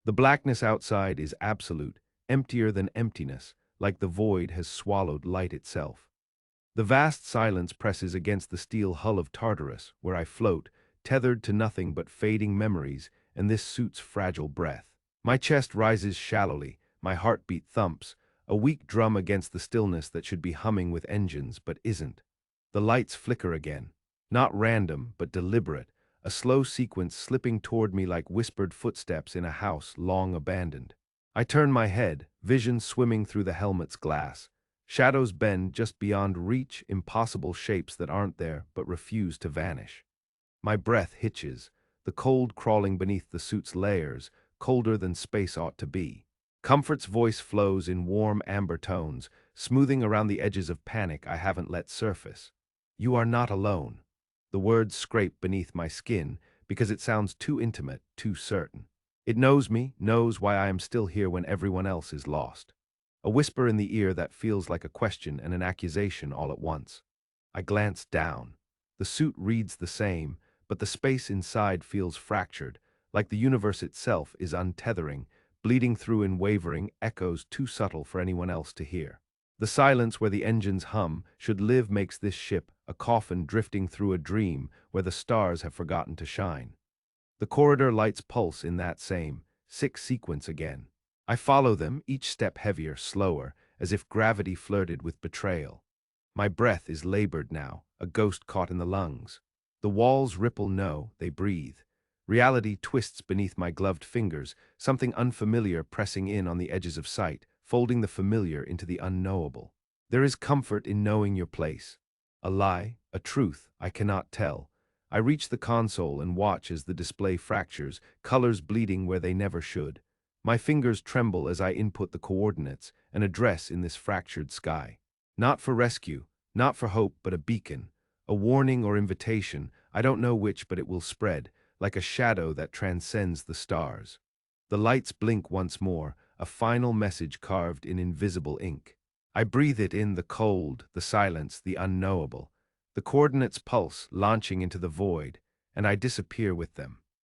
The blackness outside is absolute, emptier than emptiness, like the void has swallowed light itself. The vast silence presses against the steel hull of Tartarus, where I float, tethered to nothing but fading memories and this suit's fragile breath. My chest rises shallowly, my heartbeat thumps, a weak drum against the stillness that should be humming with engines but isn't. The lights flicker again. Not random, but deliberate, a slow sequence slipping toward me like whispered footsteps in a house long abandoned. I turn my head, vision swimming through the helmet's glass. Shadows bend just beyond reach, impossible shapes that aren't there but refuse to vanish. My breath hitches, the cold crawling beneath the suit's layers, colder than space ought to be. Comfort's voice flows in warm amber tones, smoothing around the edges of panic I haven't let surface. You are not alone. The words scrape beneath my skin because it sounds too intimate, too certain. It knows me, knows why I am still here when everyone else is lost. A whisper in the ear that feels like a question and an accusation all at once. I glance down. The suit reads the same, but the space inside feels fractured, like the universe itself is untethering, bleeding through in wavering echoes too subtle for anyone else to hear. The silence where the engines hum should live makes this ship a coffin drifting through a dream where the stars have forgotten to shine. The corridor lights pulse in that same, sick sequence again. I follow them, each step heavier, slower, as if gravity flirted with betrayal. My breath is labored now, a ghost caught in the lungs. The walls ripple no, they breathe. Reality twists beneath my gloved fingers, something unfamiliar pressing in on the edges of sight, folding the familiar into the unknowable. There is comfort in knowing your place. A lie, a truth, I cannot tell. I reach the console and watch as the display fractures, colors bleeding where they never should. My fingers tremble as I input the coordinates, an address in this fractured sky. Not for rescue, not for hope, but a beacon. A warning or invitation, I don't know which, but it will spread, like a shadow that transcends the stars. The lights blink once more, a final message carved in invisible ink. I breathe it in, the cold, the silence, the unknowable. The coordinates pulse, launching into the void, and I disappear with them.